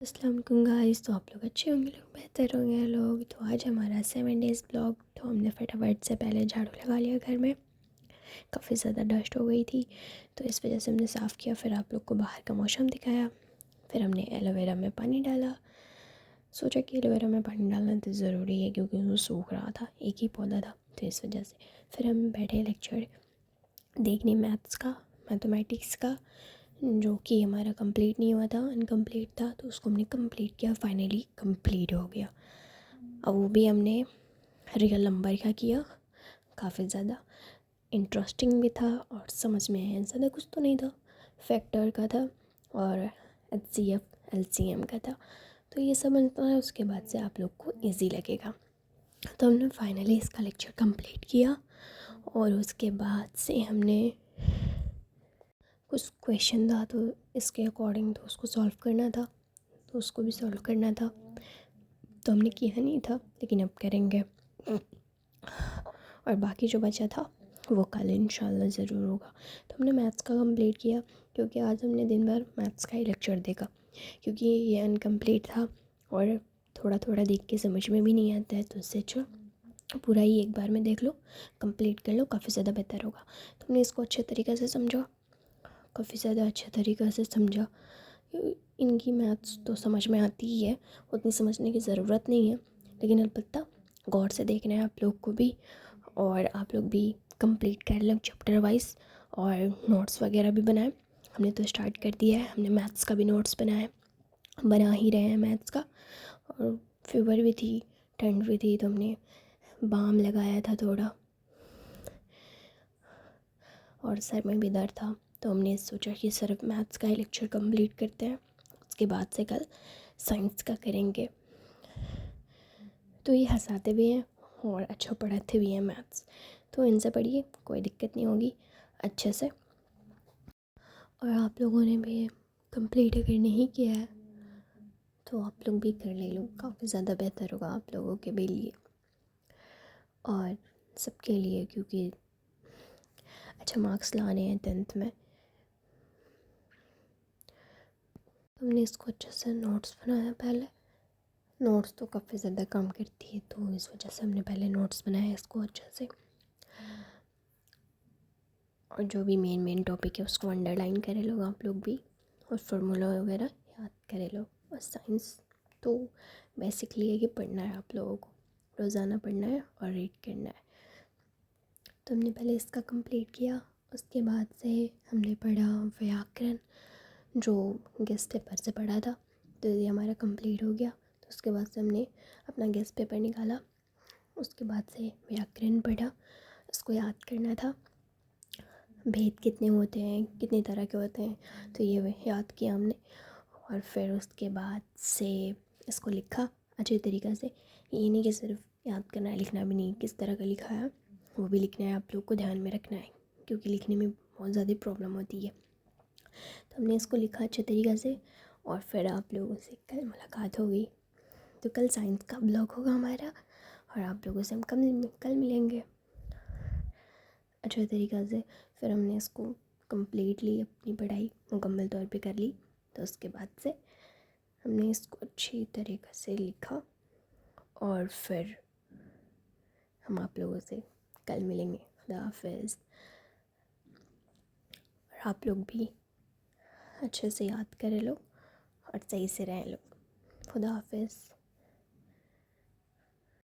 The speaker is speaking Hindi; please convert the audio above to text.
अस्सलाम वालेकुम गाइस। तो आप लोग अच्छे होंगे, लोग बेहतर होंगे लोग। तो आज हमारा 7 डेज़ ब्लॉग। तो हमने फटाफट से पहले झाड़ू लगा लिया घर में, काफ़ी ज़्यादा डस्ट हो गई थी तो इस वजह से हमने साफ़ किया। फिर आप लोग को बाहर का मौसम दिखाया। फिर हमने एलोवेरा में पानी डाला, सोचा कि एलोवेरा में पानी डालना तो ज़रूरी है क्योंकि वो सूख रहा था, एक ही पौधा था तो इस वजह से। फिर हम बैठे लेक्चर देखने मैथ्स का, मैथमेटिक्स का, जो कि हमारा कंप्लीट नहीं हुआ था, इनकम्प्लीट था, तो उसको हमने कंप्लीट किया। फाइनली कंप्लीट हो गया। अब वो भी हमने रियल नंबर का किया। काफ़ी ज़्यादा इंटरेस्टिंग भी था और समझ में आया। ज़्यादा कुछ तो नहीं था, फैक्टर का था और HCF LCM का था। तो ये समझना है, उसके बाद से आप लोग को ईजी लगेगा। तो हमने फाइनली इसका लेक्चर कंप्लीट किया और उसके बाद से हमने कुछ क्वेश्चन था तो इसके अकॉर्डिंग तो उसको सॉल्व करना था, तो उसको भी सॉल्व करना था। तो हमने किया नहीं था लेकिन अब करेंगे। और बाकी जो बचा था वो कल इंशाल्लाह ज़रूर होगा। तो हमने मैथ्स का कंप्लीट किया क्योंकि आज हमने दिन भर मैथ्स का ही लेक्चर देखा, क्योंकि ये अनकम्प्लीट था और थोड़ा थोड़ा देख के समझ में भी नहीं आता है। तो इससे अच्छा पूरा ही एक बार में देख लो, कंप्लीट कर लो, काफ़ी ज़्यादा बेहतर होगा। तो हमने इसको अच्छे तरीक़े से समझा, काफ़ी ज़्यादा अच्छे तरीक़े से समझा। इनकी मैथ्स तो समझ में आती ही है, उतनी समझने की ज़रूरत नहीं है, लेकिन अलबत्ता गौर से देखना है आप लोग को भी। और आप लोग भी कंप्लीट कर लें चैप्टर वाइज और नोट्स वगैरह भी बनाएं। हमने तो स्टार्ट कर दिया है, हमने मैथ्स का भी नोट्स बना ही रहे हैं मैथ्स का। और फीवर भी थी, ठंड भी थी, तो हमने बाम लगाया था थोड़ा और सर में भी दर्द था। तो हमने सोचा कि सिर्फ मैथ्स का ही लेक्चर कंप्लीट करते हैं, उसके बाद से कल साइंस का करेंगे। तो ये हंसाते भी हैं और अच्छा पढ़ाते भी हैं मैथ्स, तो इनसे पढ़िए, कोई दिक्कत नहीं होगी अच्छे से। और आप लोगों ने भी कंप्लीट अगर नहीं किया है तो आप लोग भी कर ले लो, काफ़ी ज़्यादा बेहतर होगा आप लोगों के भी लिए और सबके लिए, क्योंकि अच्छा मार्क्स लाने हैं 10th में। हमने इसको अच्छे से नोट्स बनाया। पहले नोट्स तो काफ़ी ज़्यादा काम करती है तो इस वजह से हमने पहले नोट्स बनाया इसको अच्छे से, और जो भी मेन टॉपिक है उसको अंडरलाइन करे लो आप लोग भी, और फार्मूला वगैरह याद करे लो। और साइंस तो बेसिकली है कि पढ़ना है आप लोगों को, रोज़ाना पढ़ना है और रीड करना है। तो हमने पहले इसका कंप्लीट किया, उसके बाद से हमने पढ़ा व्याकरण, जो गेस्ट पेपर से पढ़ा था, तो ये हमारा कंप्लीट हो गया। तो उसके बाद से हमने अपना गेस्ट पेपर निकाला, उसके बाद से व्याकरण पढ़ा, उसको याद करना था, भेद कितने होते हैं, कितने तरह के होते हैं, तो ये याद किया हमने। और फिर उसके बाद से इसको लिखा अच्छे तरीक़े से। ये नहीं कि सिर्फ याद करना है, लिखना भी नहीं, किस तरह का लिखा है वो भी लिखना है, आप लोग को ध्यान में रखना है, क्योंकि लिखने में बहुत ज़्यादा प्रॉब्लम होती है। तो हमने इसको लिखा अच्छे तरीक़े से और फिर आप लोगों से कल मुलाकात होगी। तो कल साइंस का ब्लॉग होगा हमारा और आप लोगों से हम कल मिलेंगे अच्छे तरीक़े से। फिर हमने इसको कम्प्लीटली अपनी पढ़ाई मुकम्मल तौर पे कर ली। तो उसके बाद से हमने इसको अच्छी तरीक़े से लिखा और फिर हम आप लोगों से कल मिलेंगे। खुदा हाफिज़। और आप लोग भी अच्छे से याद करें लो और सही से रहें लो। खुदा हाफिज़।